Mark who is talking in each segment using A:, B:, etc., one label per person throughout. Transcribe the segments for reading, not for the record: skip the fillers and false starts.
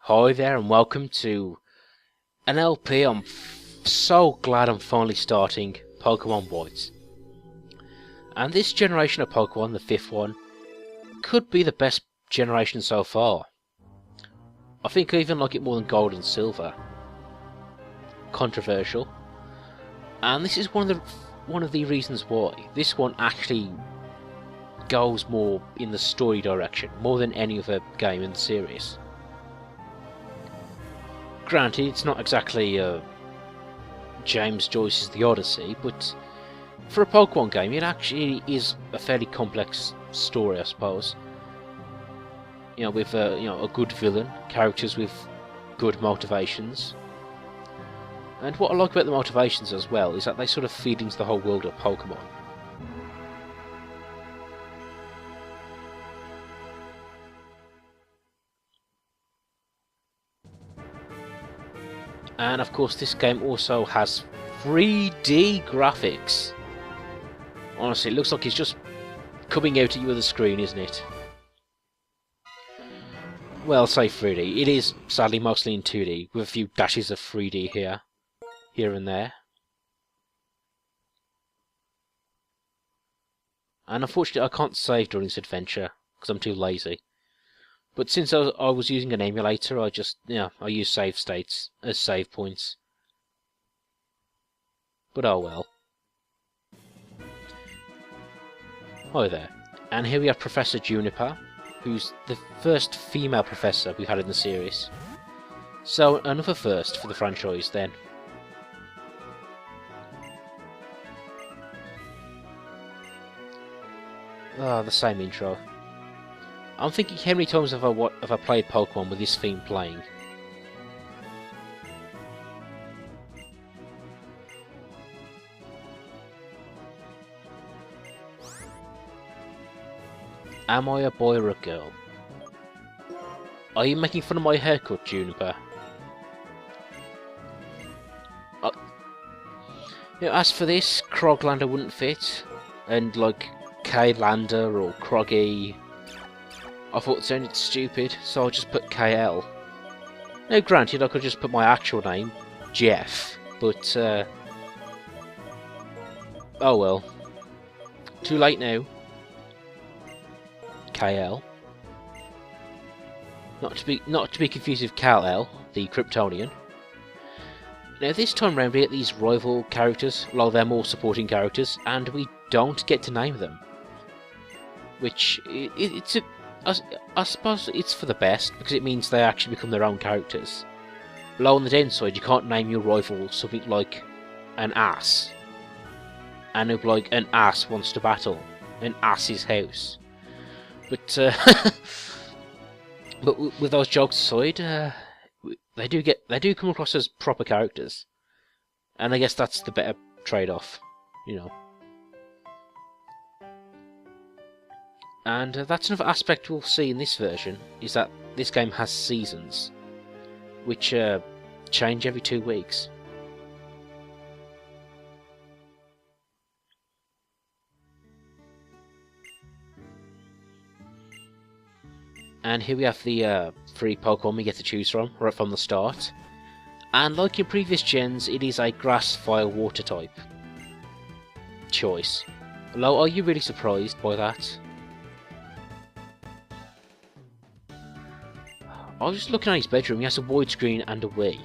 A: Hi there and welcome to an LP. I'm so glad I'm finally starting Pokemon White. And this generation of Pokemon, the fifth one, could be the best generation so far. I think I even like it more than Gold and Silver. Controversial. And this is one of the reasons why. This one actually goes more in the story direction, more than any other game in the series. Granted, it's not exactly James Joyce's The Odyssey, but for a Pokemon game, it actually is a fairly complex story, I suppose. You know, with a good villain, characters with good motivations, and what I like about the motivations as well is that they sort of feed into the whole world of Pokemon. And of course, this game also has 3D graphics. Honestly, it looks like it's just coming out at you with a screen, isn't it? Well, say 3D. It is sadly mostly in 2D, with a few dashes of 3D here and there. And unfortunately, I can't save during this adventure because I'm too lazy. But since I was using an emulator, I use save states as save points. But oh well. Hi there. And here we have Professor Juniper, who's the first female professor we've had in the series. So another first for the franchise then. The same intro. I'm thinking how many times have I played Pokemon with this theme playing? Am I a boy or a girl? Are you making fun of my haircut, Juniper? As for this, Kroglander wouldn't fit, and like K-Lander or Kroggy, I thought it sounded stupid, so I'll just put KL. Now granted, I could just put my actual name, Jeff, but oh well. Too late now. KL. Not to be confused with Kal-El, the Kryptonian. Now this time round we get these rival characters, although they're more supporting characters, and we don't get to name them. Which, I suppose it's for the best, because it means they actually become their own characters. Low on the downside, you can't name your rival something like an ass. And it'll be like, an ass wants to battle. An ass's house. But, but with those jokes aside, they do come across as proper characters. And I guess that's the better trade-off, you know. And that's another aspect we'll see in this version, is that this game has seasons, which change every 2 weeks. And here we have the 3 Pokemon we get to choose from, right from the start. And like in previous gens, it is a Grass, Fire, Water type choice. Although, are you really surprised by that? I was just looking at his bedroom, he has a widescreen and a Wii.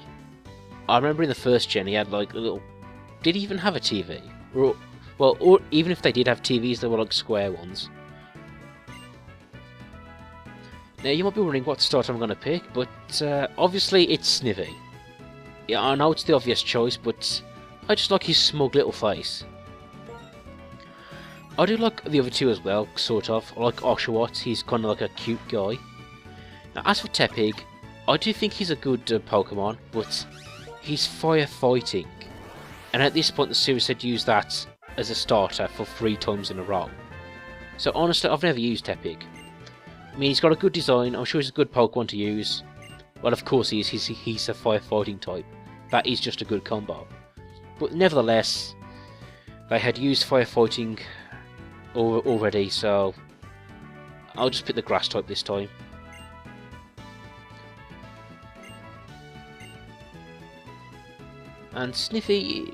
A: I remember in the first gen he had like a little... Did he even have a TV? Or even if they did have TVs, they were like square ones. Now you might be wondering what starter I'm going to pick, but obviously it's Snivy. Yeah, I know it's the obvious choice, but I just like his smug little face. I do like the other two as well, sort of. I like Oshawott, he's kind of like a cute guy. Now, as for Tepig, I do think he's a good Pokemon, but he's firefighting. And at this point the series had used that as a starter for 3 times in a row. So honestly, I've never used Tepig. I mean, he's got a good design, I'm sure he's a good Pokemon to use. Well, of course he is, he's a firefighting type. That is just a good combo. But nevertheless, they had used firefighting already, so I'll just pick the grass type this time. And Sniffy,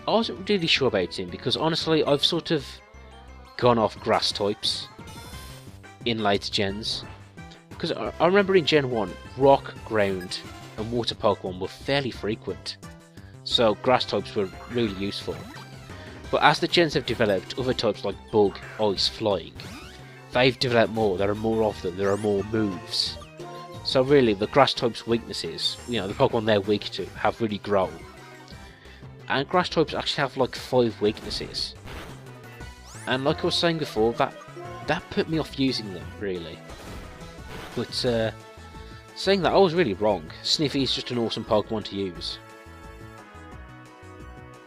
A: I wasn't really sure about him because honestly I've sort of gone off grass types in later gens. Because I remember in Gen 1, rock, ground and water Pokemon were fairly frequent, so grass types were really useful. But as the gens have developed, other types like bug, ice, flying, they've developed more, there are more of them, there are more moves. So really, the grass types' weaknesses, the Pokemon they're weak to, have really grown. And grass types actually have like 5 weaknesses. And like I was saying before, that put me off using them, really. But saying that, I was really wrong. Sniffy is just an awesome Pokemon to use.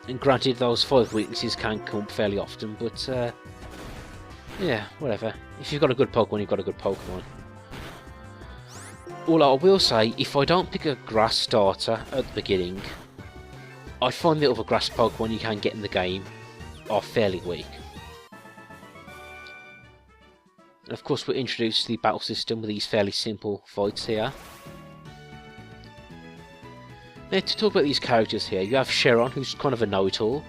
A: And granted, those 5 weaknesses can come up fairly often, but yeah, whatever. If you've got a good Pokemon, you've got a good Pokemon. All I will say, if I don't pick a grass starter at the beginning, I find the other grass Pokemon you can get in the game are fairly weak. And of course, we're introduced to the battle system with these fairly simple fights here. Now, to talk about these characters here, you have Cheron, who's kind of a know-it-all.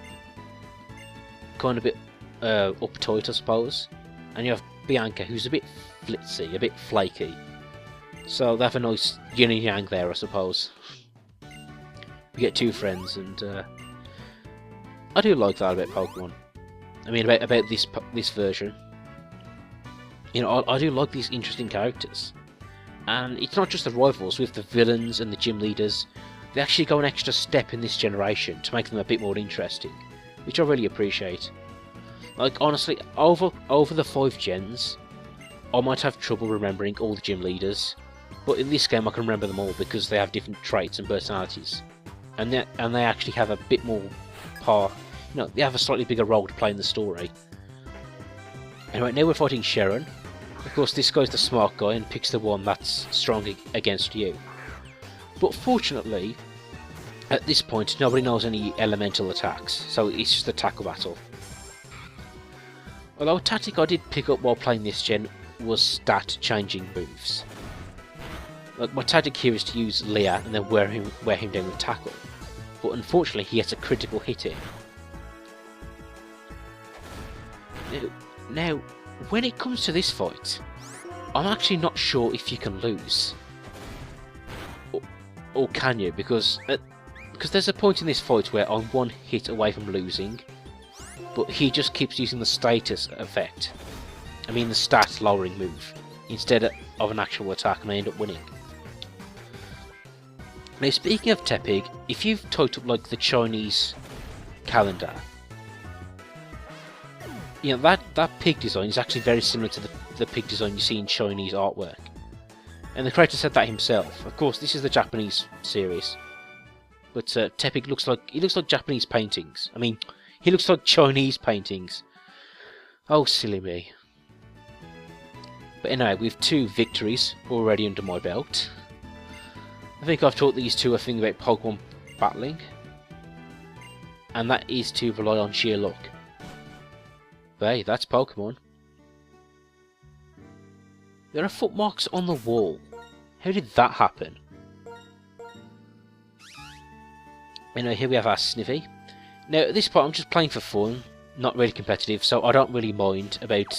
A: Kind of a bit uptight, I suppose. And you have Bianca, who's a bit flitzy, a bit flaky. So they have a nice yin and yang there, I suppose. We get 2 friends, and I do like that about Pokemon. I mean, about this version. I do like these interesting characters. And it's not just the rivals, with the villains and the gym leaders. They actually go an extra step in this generation to make them a bit more interesting, which I really appreciate. Like, honestly, over the 5 gens, I might have trouble remembering all the gym leaders, but in this game I can remember them all because they have different traits and personalities. And they actually have a bit more part, they have a slightly bigger role to play in the story. Anyway, now we're fighting Cheron. Of course, this guy's the smart guy and picks the one that's strong against you. But fortunately, at this point, nobody knows any elemental attacks, so it's just a tackle battle. Although a tactic I did pick up while playing this gen was stat changing moves. Like, my tactic here is to use Leah and then wear him down with tackle, but unfortunately he gets a critical hit in. Now, when it comes to this fight, I'm actually not sure if you can lose. Or can you? Because there's a point in this fight where I'm 1 hit away from losing, but he just keeps using the status effect. I mean the stat lowering move, instead of an actual attack, and I end up winning. Now, speaking of Tepig, if you've typed up like the Chinese calendar, that pig design is actually very similar to the pig design you see in Chinese artwork. And the creator said that himself. Of course, this is the Japanese series, but Tepig looks like Japanese paintings. I mean, he looks like Chinese paintings. Oh, silly me. But anyway, we have 2 victories already under my belt. I think I've taught these 2 a thing about Pokemon battling, and that is to rely on sheer luck. But hey, that's Pokemon. There are footmarks on the wall. How did that happen? Anyway, here we have our Sniffy. Now, at this point I'm just playing for fun, not really competitive, so I don't really mind about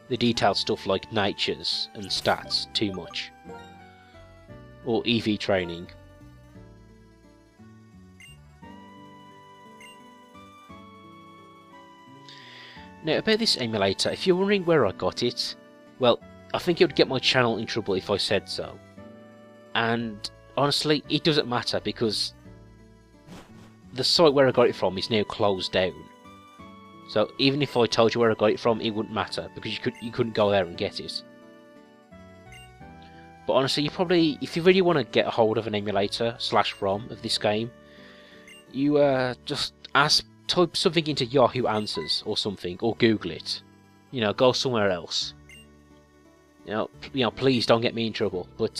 A: the detailed stuff like natures and stats too much. Or EV training. Now, about this emulator, if you're wondering where I got it, well, I think it would get my channel in trouble if I said so. And honestly, it doesn't matter because the site where I got it from is now closed down. So even if I told you where I got it from, it wouldn't matter because you couldn't go there and get it. But honestly, if you really want to get a hold of an emulator / ROM of this game, you just type something into Yahoo Answers or something, or Google it. Go somewhere else. Please don't get me in trouble. But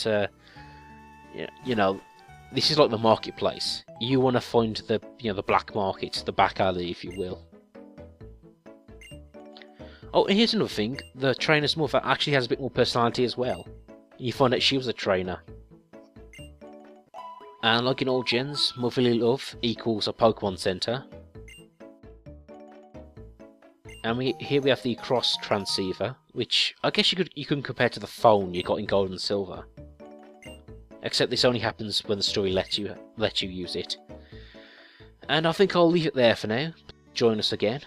A: this is like the marketplace. You want to find the black market, the back alley, if you will. Oh, and here's another thing. The trainer's mother actually has a bit more personality as well. You find out she was a trainer. And like in all gens, Motherly Love equals a Pokemon Center. And here we have the Cross Transceiver, which I guess you can compare to the phone you got in Gold and Silver. Except this only happens when the story lets you use it. And I think I'll leave it there for now. Join us again.